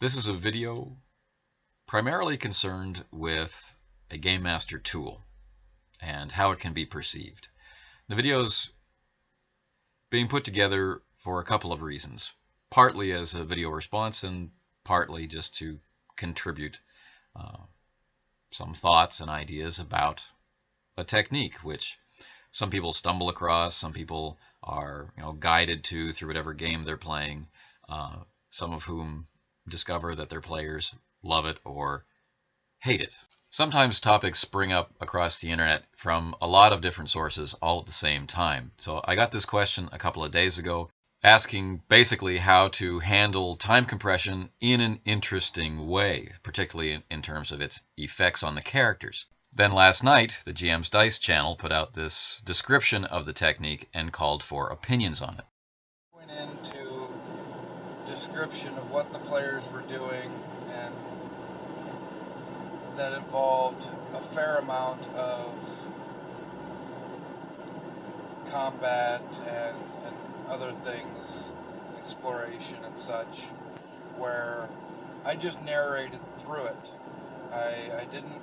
This is a video primarily concerned with a Game Master tool and how it can be perceived. The video's being put together for a couple of reasons, partly as a video response and partly just to contribute some thoughts and ideas about a technique which some people stumble across, some people are guided to through whatever game they're playing, some of whom discover that their players love it or hate it. Sometimes topics spring up across the internet from a lot of different sources all at the same time. So I got this question a couple of days ago asking basically how to handle time compression in an interesting way, particularly in terms of its effects on the characters. Then last night, the GM's Dice channel put out this description of the technique and called for opinions on it. Went into description of what the players were doing, and that involved a fair amount of combat and other things, exploration and such, where I just narrated through it. I didn't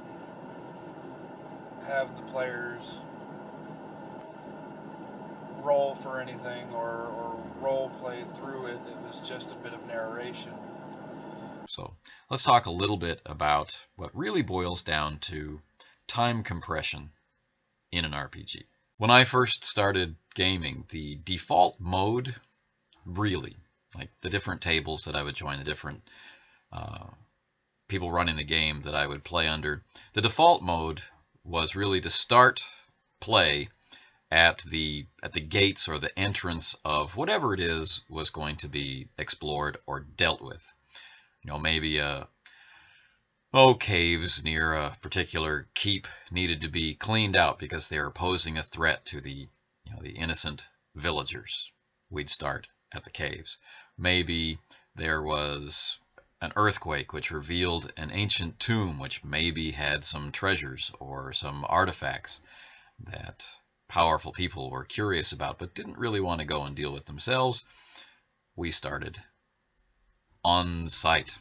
have the players roll for anything or role play through it. It was just a bit of narration. So let's talk a little bit about what really boils down to time compression in an RPG. When I first started gaming, the default mode, really, like the different tables that I would join, the different people running the game that I would play under, the default mode was really to start play at the gates or the entrance of whatever it is was going to be explored or dealt with. Maybe caves near a particular keep needed to be cleaned out because they were posing a threat to the innocent villagers. We'd start at the caves. Maybe there was an earthquake which revealed an ancient tomb which maybe had some treasures or some artifacts that powerful people were curious about but didn't really want to go and deal with themselves. We started on site.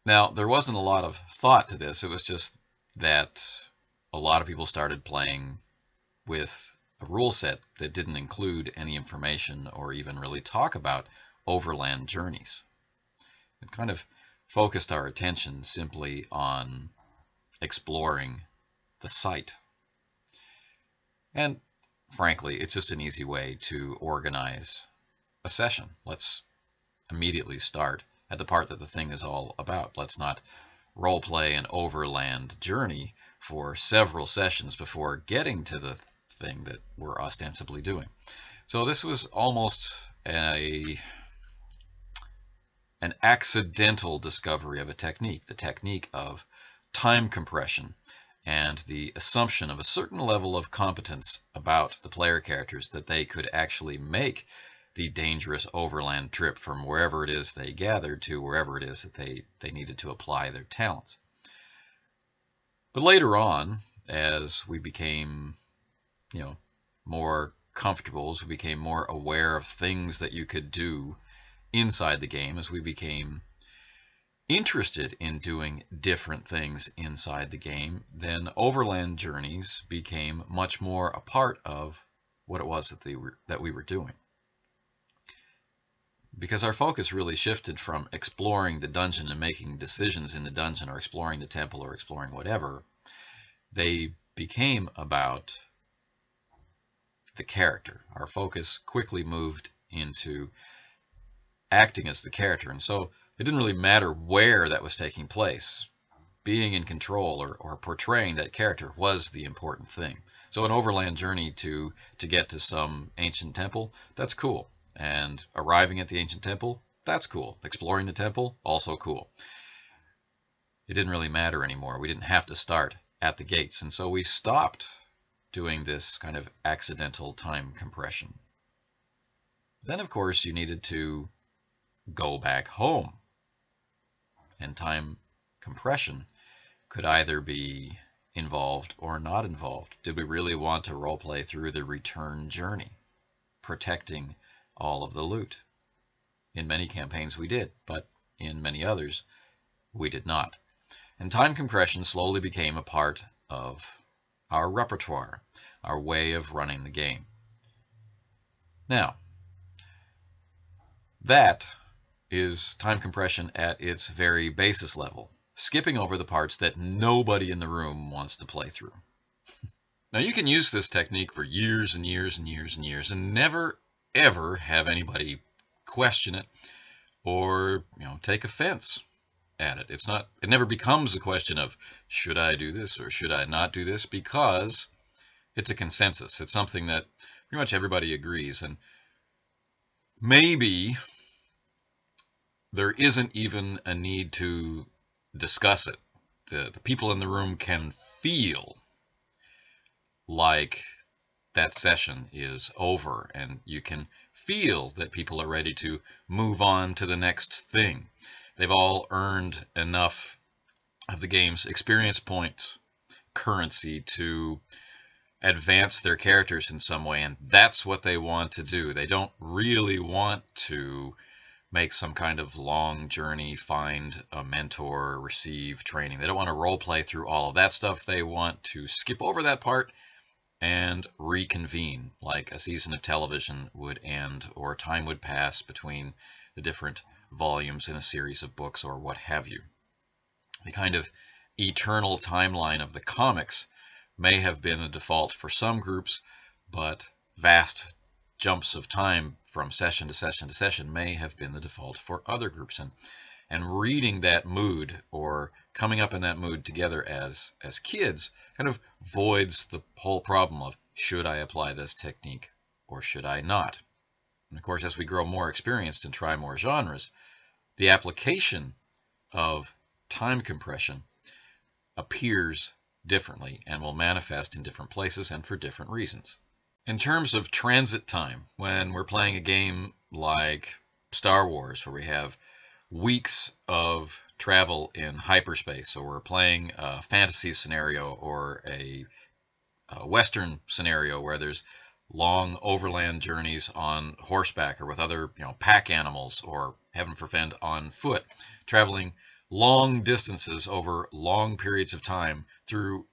Now, there wasn't a lot of thought to this. It was just that a lot of people started playing with a rule set that didn't include any information or even really talk about overland journeys. It kind of focused our attention simply on exploring the site. And frankly, it's just an easy way to organize a session. Let's immediately start at the part that the thing is all about. Let's not roleplay an overland journey for several sessions before getting to the thing that we're ostensibly doing. So this was almost an accidental discovery of a technique, the technique of time compression, and the assumption of a certain level of competence about the player characters that they could actually make the dangerous overland trip from wherever it is they gathered to wherever it is that they needed to apply their talents. But later on, as we became more comfortable, as we became more aware of things that you could do inside the game, as we became interested in doing different things inside the game, then overland journeys became much more a part of what it was that we were doing. Because our focus really shifted from exploring the dungeon and making decisions in the dungeon or exploring the temple or exploring whatever, they became about the character. Our focus quickly moved into acting as the character, and so it didn't really matter where that was taking place. Being in control or portraying that character was the important thing. So an overland journey to get to some ancient temple, that's cool. And arriving at the ancient temple, that's cool. Exploring the temple, also cool. It didn't really matter anymore. We didn't have to start at the gates, and so we stopped doing this kind of accidental time compression. Then, of course, you needed to go back home. And time compression could either be involved or not involved. Did we really want to roleplay through the return journey, protecting all of the loot? In many campaigns we did, but in many others we did not. And time compression slowly became a part of our repertoire, our way of running the game. Now, that is time compression at its very basis level, skipping over the parts that nobody in the room wants to play through. Now, you can use this technique for years and years and years and years and never, ever have anybody question it or take offense at it. It never becomes a question of should I do this or should I not do this, because it's a consensus. It's something that pretty much everybody agrees, and maybe there isn't even a need to discuss it. The people in the room can feel like that session is over, and you can feel that people are ready to move on to the next thing. They've all earned enough of the game's experience points currency to advance their characters in some way, and that's what they want to do. They don't really want to make some kind of long journey, find a mentor, receive training. They don't want to role play through all of that stuff. They want to skip over that part and reconvene, like a season of television would end, or time would pass between the different volumes in a series of books, or what have you. The kind of eternal timeline of the comics may have been a default for some groups, but vast jumps of time from session to session to session may have been the default for other groups. And reading that mood, or coming up in that mood together as kids, kind of voids the whole problem of should I apply this technique or should I not. And of course, as we grow more experienced and try more genres, the application of time compression appears differently and will manifest in different places and for different reasons. In terms of transit time, when we're playing a game like Star Wars, where we have weeks of travel in hyperspace, or we're playing a fantasy scenario or a Western scenario where there's long overland journeys on horseback or with other pack animals, or heaven forfend on foot, traveling long distances over long periods of time through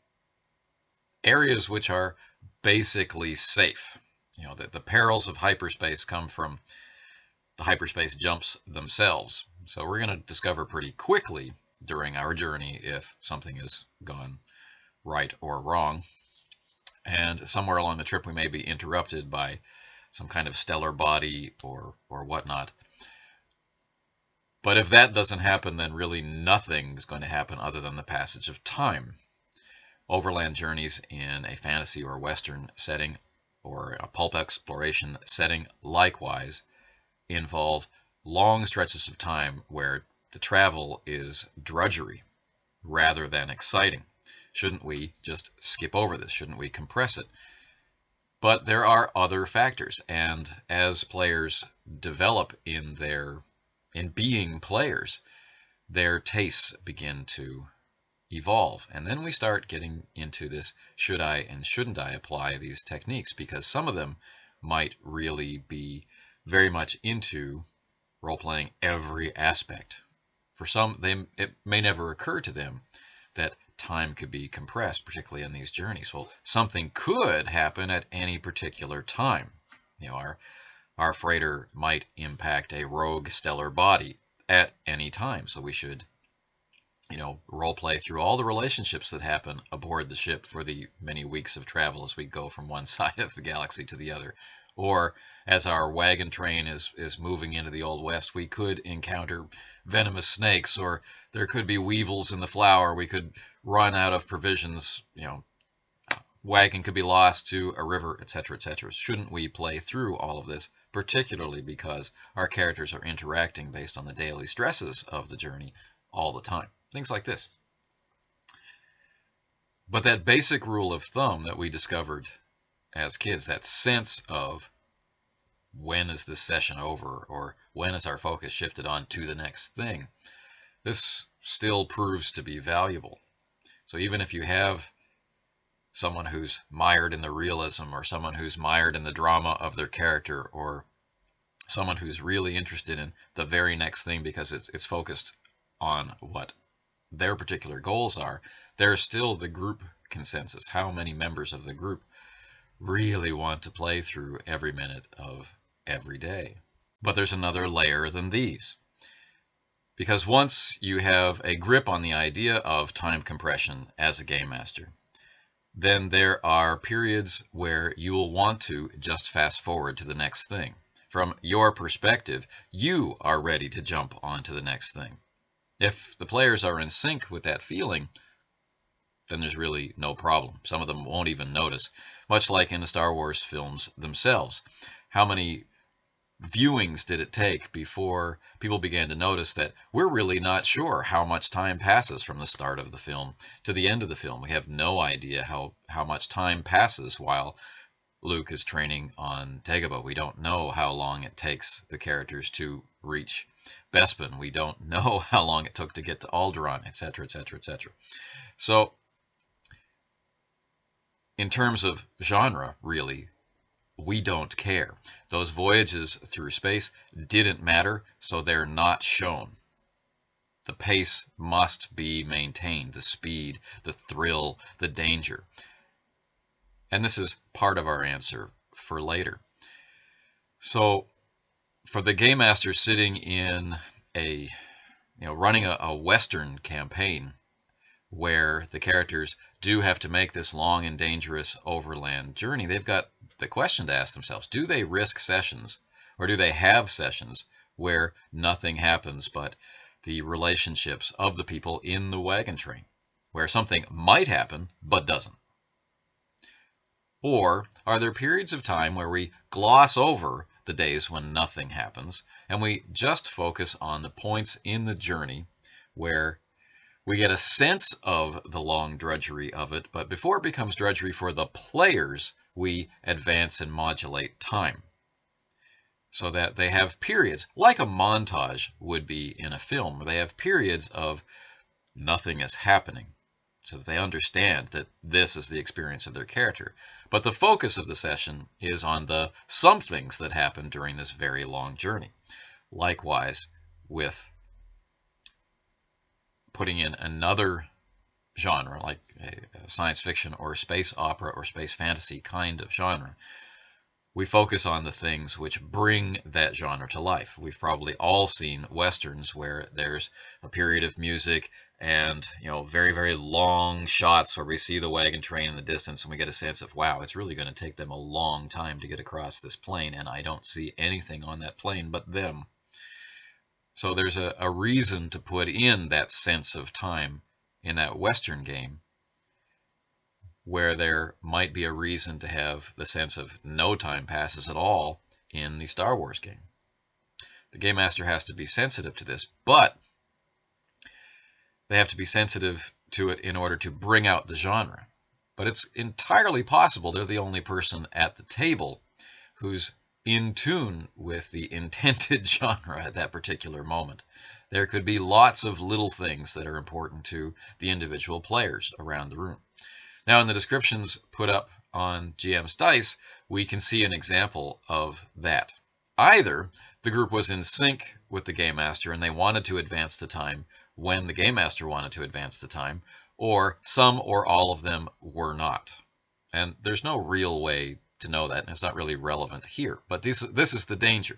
areas which are basically safe. The perils of hyperspace come from the hyperspace jumps themselves. So we're going to discover pretty quickly during our journey if something has gone right or wrong. And somewhere along the trip we may be interrupted by some kind of stellar body or whatnot. But if that doesn't happen, then really nothing is going to happen other than the passage of time. Overland journeys in a fantasy or Western setting, or a pulp exploration setting, likewise involve long stretches of time where the travel is drudgery rather than exciting. Shouldn't we just skip over this? Shouldn't we compress it? But there are other factors, and as players develop in being players, their tastes begin to evolve. And then we start getting into this should I and shouldn't I apply these techniques, because some of them might really be very much into role-playing every aspect. For some, it may never occur to them that time could be compressed, particularly in these journeys. Well, something could happen at any particular time. Our freighter might impact a rogue stellar body at any time, so we should role play through all the relationships that happen aboard the ship for the many weeks of travel as we go from one side of the galaxy to the other. Or as our wagon train is moving into the Old West, we could encounter venomous snakes, or there could be weevils in the flour. We could run out of provisions. Wagon could be lost to a river, etc., etc. Shouldn't we play through all of this, particularly because our characters are interacting based on the daily stresses of the journey all the time? Things like this. But that basic rule of thumb that we discovered as kids, that sense of when is this session over, or when is our focus shifted on to the next thing, this still proves to be valuable. So even if you have someone who's mired in the realism, or someone who's mired in the drama of their character, or someone who's really interested in the very next thing because it's focused on what their particular goals are, there's still the group consensus. How many members of the group really want to play through every minute of every day? But there's another layer than these. Because once you have a grip on the idea of time compression as a game master, then there are periods where you will want to just fast forward to the next thing. From your perspective, you are ready to jump on to the next thing. If the players are in sync with that feeling, then there's really no problem. Some of them won't even notice, much like in the Star Wars films themselves. How many viewings did it take before people began to notice that we're really not sure how much time passes from the start of the film to the end of the film? We have no idea how much time passes while Luke is training on Dagobah. We don't know how long it takes the characters to reach Bespin. We don't know how long it took to get to Alderaan, etc., etc., etc. So, in terms of genre, really, we don't care. Those voyages through space didn't matter, so they're not shown. The pace must be maintained, the speed, the thrill, the danger. And this is part of our answer for later. So, for the game master sitting in running a Western campaign where the characters do have to make this long and dangerous overland journey, they've got the question to ask themselves: do they risk sessions, or do they have sessions where nothing happens but the relationships of the people in the wagon train, where something might happen but doesn't? Or are there periods of time where we gloss over the days when nothing happens and we just focus on the points in the journey where we get a sense of the long drudgery of it, but before it becomes drudgery for the players, we advance and modulate time so that they have periods, like a montage would be in a film, where they have periods of nothing is happening, so that they understand that this is the experience of their character. But the focus of the session is on the somethings that happen during this very long journey. Likewise, with putting in another genre, like a science fiction or space opera or space fantasy kind of genre, we focus on the things which bring that genre to life. We've probably all seen westerns where there's a period of music and very, very long shots where we see the wagon train in the distance and we get a sense of, wow, it's really going to take them a long time to get across this plain, and I don't see anything on that plain but them. So there's a reason to put in that sense of time in that Western game, where there might be a reason to have the sense of no time passes at all in the Star Wars game. The game master has to be sensitive to this, but they have to be sensitive to it in order to bring out the genre. But it's entirely possible they're the only person at the table who's in tune with the intended genre at that particular moment. There could be lots of little things that are important to the individual players around the room. Now, in the descriptions put up on GM's Dice, we can see an example of that. Either the group was in sync with the Game Master and they wanted to advance the time when the Game Master wanted to advance the time, or some or all of them were not. And there's no real way to know that, and it's not really relevant here. But this is the danger.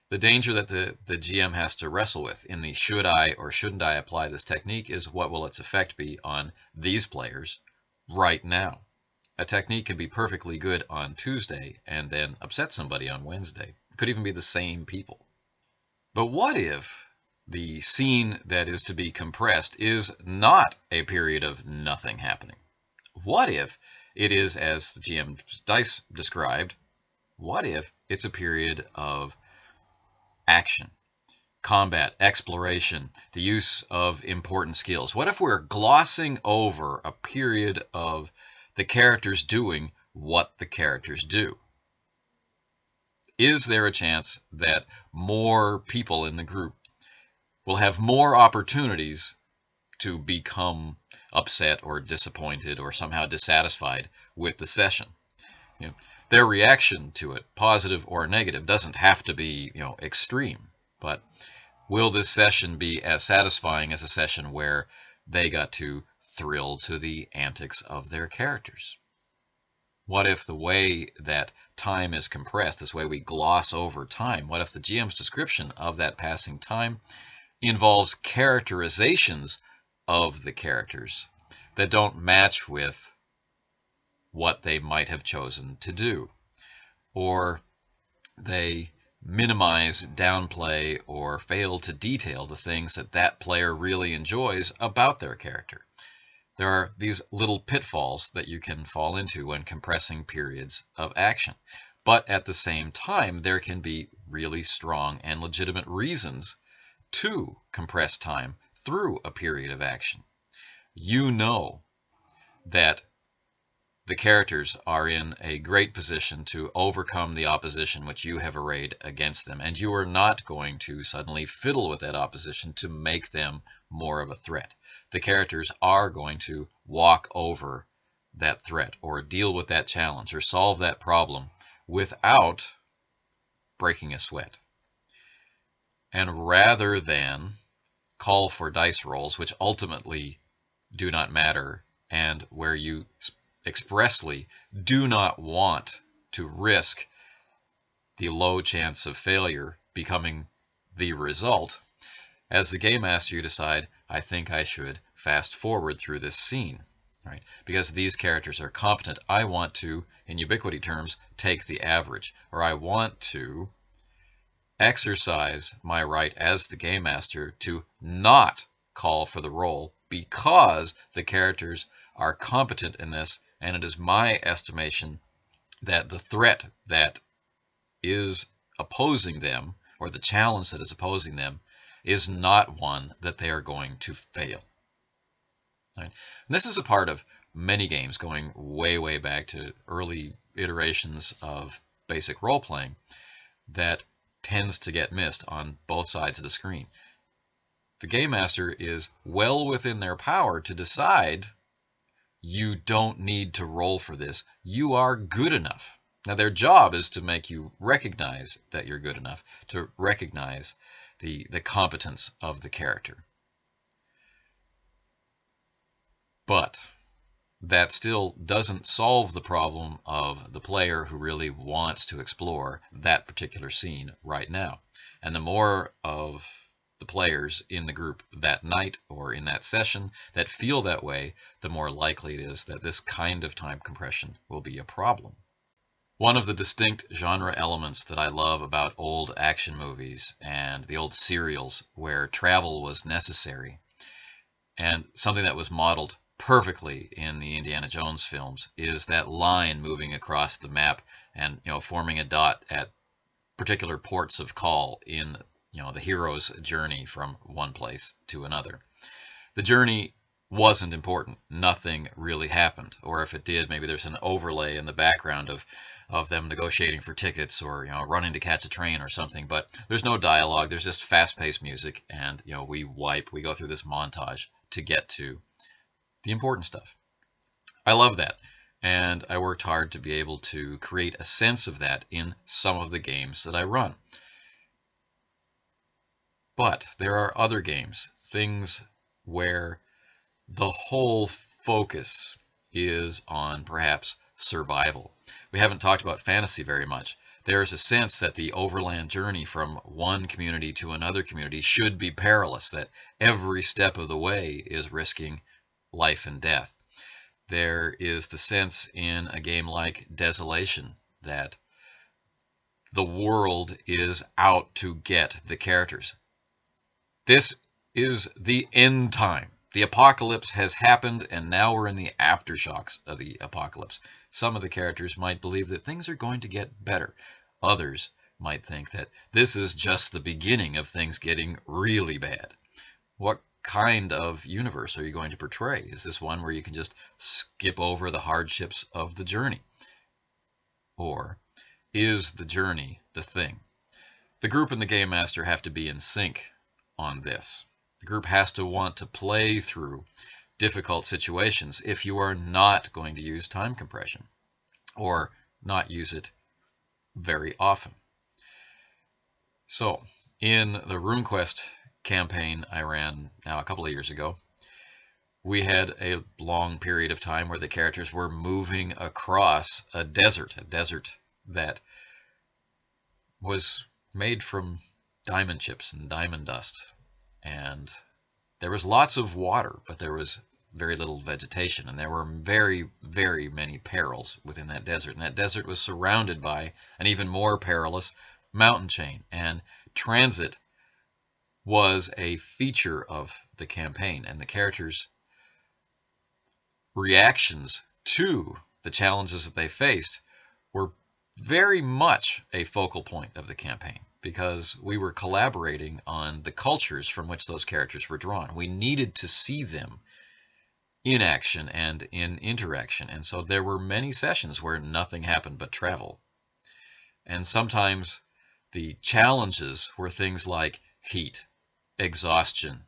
The danger that the GM has to wrestle with in the should I or shouldn't I apply this technique is, what will its effect be on these players right now? A technique can be perfectly good on Tuesday and then upset somebody on Wednesday. It could even be the same people. But what if the scene that is to be compressed is not a period of nothing happening? What if it is, as the GM's Dice described, what if it's a period of action, combat, exploration, the use of important skills? What if we're glossing over a period of the characters doing what the characters do? Is there a chance that more people in the group will have more opportunities to become upset or disappointed or somehow dissatisfied with the session? Their reaction to it, positive or negative, doesn't have to be, extreme. But will this session be as satisfying as a session where they got to thrill to the antics of their characters? What if the way that time is compressed, this way we gloss over time, what if the GM's description of that passing time involves characterizations of the characters that don't match with what they might have chosen to do? Or they minimize, downplay, or fail to detail the things that that player really enjoys about their character. There are these little pitfalls that you can fall into when compressing periods of action. But at the same time, there can be really strong and legitimate reasons to compress time through a period of action. You know that the characters are in a great position to overcome the opposition which you have arrayed against them, and you are not going to suddenly fiddle with that opposition to make them more of a threat. The characters are going to walk over that threat or deal with that challenge or solve that problem without breaking a sweat. And rather than call for dice rolls, which ultimately do not matter, and where you expressly do not want to risk the low chance of failure becoming the result, as the game master you decide, I think I should fast forward through this scene, right? Because these characters are competent. I want to, in ubiquity terms, take the average, or I want to exercise my right as the game master to not call for the roll because the characters are competent in this, and it is my estimation that the threat that is opposing them, or the challenge that is opposing them, is not one that they are going to fail. Right? And this is a part of many games going way, way back to early iterations of basic role-playing that tends to get missed on both sides of the screen. The game master is well within their power to decide you don't need to roll for this. You are good enough. Now, their job is to make you recognize that you're good enough, to recognize the competence of the character. But that still doesn't solve the problem of the player who really wants to explore that particular scene right now. And the more of the players in the group that night or in that session that feel that way, the more likely it is that this kind of time compression will be a problem. One of the distinct genre elements that I love about old action movies and the old serials where travel was necessary, and something that was modeled perfectly in the Indiana Jones films, is that line moving across the map and forming a dot at particular ports of call in the hero's journey from one place to another. The journey wasn't important. Nothing really happened. Or if it did, maybe there's an overlay in the background of them negotiating for tickets or running to catch a train or something. But there's no dialogue. There's just fast-paced music, and we go through this montage to get to the important stuff. I love that. And I worked hard to be able to create a sense of that in some of the games that I run. But there are other games, things where the whole focus is on perhaps survival. We haven't talked about fantasy very much. There is a sense that the overland journey from one community to another community should be perilous, that every step of the way is risking life and death. There is the sense in a game like Desolation that the world is out to get the characters. This is the end time. The apocalypse has happened, and now we're in the aftershocks of the apocalypse. Some of the characters might believe that things are going to get better. Others might think that this is just the beginning of things getting really bad. What kind of universe are you going to portray? Is this one where you can just skip over the hardships of the journey? Or is the journey the thing? The group and the game master have to be in sync on this. The group has to want to play through difficult situations if you are not going to use time compression. Or not use it very often. So, in the RuneQuest campaign I ran now a couple of years ago, we had a long period of time where the characters were moving across a desert that was made from diamond chips and diamond dust. And there was lots of water, but there was very little vegetation, and there were very, very many perils within that desert. And that desert was surrounded by an even more perilous mountain chain, and transit was a feature of the campaign, and the characters' reactions to the challenges that they faced were very much a focal point of the campaign, because we were collaborating on the cultures from which those characters were drawn. We needed to see them in action and in interaction, and so there were many sessions where nothing happened but travel. And sometimes the challenges were things like heat, exhaustion,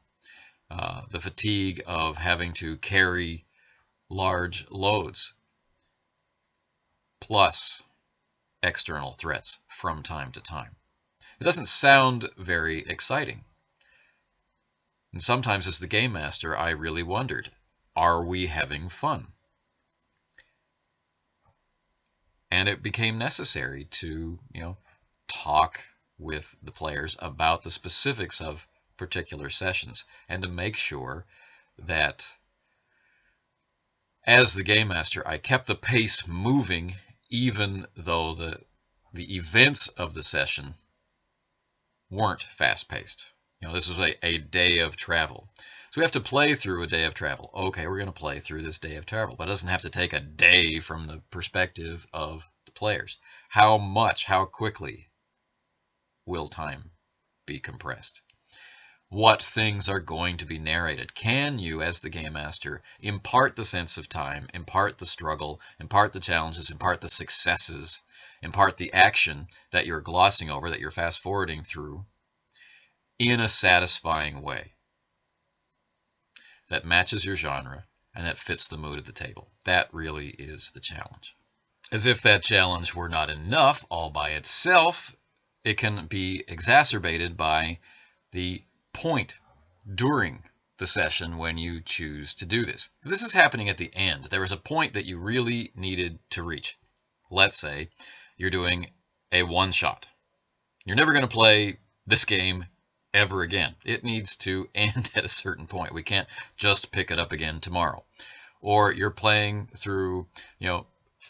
the fatigue of having to carry large loads, plus external threats from time to time. It doesn't sound very exciting. And sometimes as the game master, I really wondered, are we having fun? And it became necessary to, talk with the players about the specifics of particular sessions, and to make sure that as the game master, I kept the pace moving, even though the events of the session weren't fast-paced. This was a day of travel. So we have to play through a day of travel. Okay, we're going to play through this day of travel, but it doesn't have to take a day from the perspective of the players. How quickly will time be compressed? What things are going to be narrated? Can you, as the game master, impart the sense of time, impart the struggle, impart the challenges, impart the successes, impart the action that you're glossing over, that you're fast forwarding through, in a satisfying way that matches your genre and that fits the mood of the table? That really is the challenge. As if that challenge were not enough all by itself, it can be exacerbated by the point during the session when you choose to do this. If this is happening at the end, there was a point that you really needed to reach. Let's say you're doing a one-shot. You're never going to play this game ever again. It needs to end at a certain point. We can't just pick it up again tomorrow. Or you're playing through,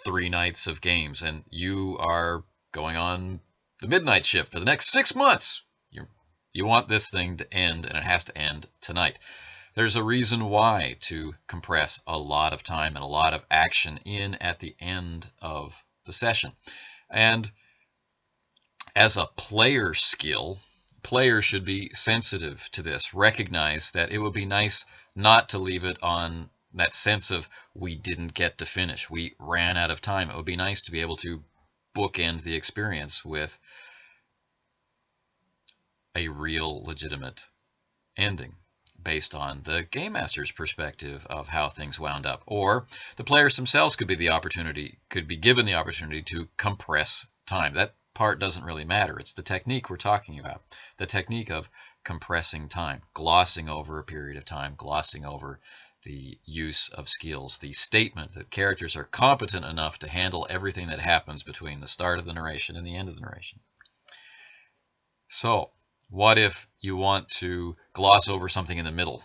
3 nights of games, and you are going on the midnight shift for the next 6 months. You want this thing to end, and it has to end tonight. There's a reason why to compress a lot of time and a lot of action in at the end of the session. And as a player skill, players should be sensitive to this. Recognize that it would be nice not to leave it on that sense of we didn't get to finish. We ran out of time. It would be nice to be able to bookend the experience with a real legitimate ending based on the game master's perspective of how things wound up. Or the players themselves could be given the opportunity to compress time. That part doesn't really matter. It's the technique we're talking about. The technique of compressing time, glossing over a period of time, glossing over the use of skills, the statement that characters are competent enough to handle everything that happens between the start of the narration and the end of the narration. So, what if you want to gloss over something in the middle?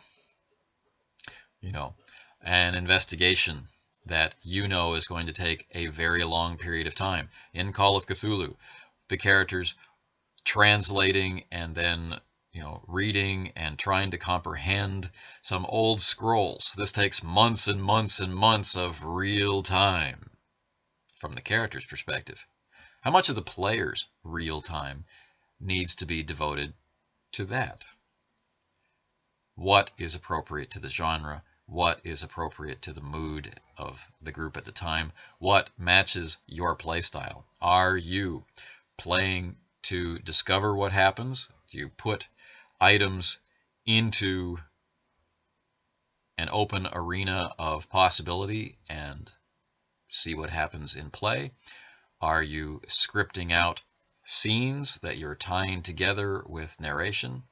An investigation that is going to take a very long period of time. In Call of Cthulhu, the characters translating and then reading and trying to comprehend some old scrolls. This takes months and months and months of real time from the character's perspective. How much of the player's real time needs to be devoted to that? What is appropriate to the genre? What is appropriate to the mood of the group at the time? What matches your playstyle? Are you playing to discover what happens? Do you put items into an open arena of possibility and see what happens in play? Are you scripting out scenes that you're tying together with narration?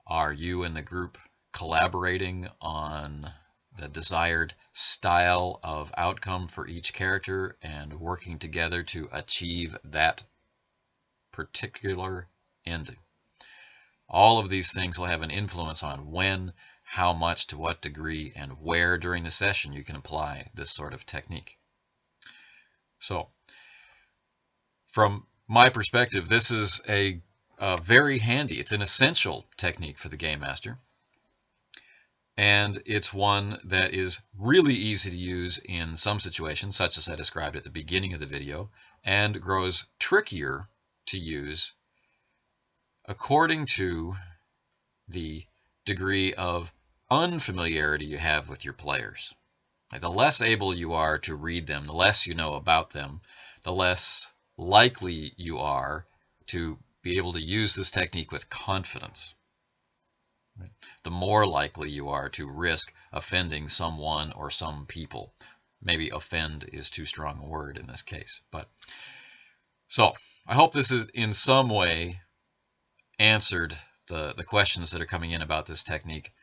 Are you and the group collaborating on the desired style of outcome for each character and working together to achieve that particular ending? All of these things will have an influence on when, how much, to what degree, and where during the session you can apply this sort of technique. So, from my perspective, this is a very handy, it's an essential technique for the game master. And it's one that is really easy to use in some situations, such as I described at the beginning of the video, and grows trickier to use according to the degree of unfamiliarity you have with your players. The less able you are to read them, the less you know about them, the less likely you are to be able to use this technique with confidence. The more likely you are to risk offending someone or some people. Maybe offend is too strong a word in this case. So I hope this is in some way answered the questions that are coming in about this technique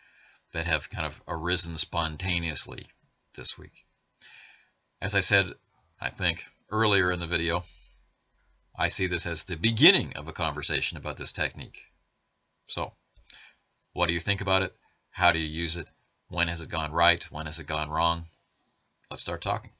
that have kind of arisen spontaneously this week. As I said, I think earlier in the video, I see this as the beginning of a conversation about this technique. So, what do you think about it? How do you use it? When has it gone right? When has it gone wrong? Let's start talking.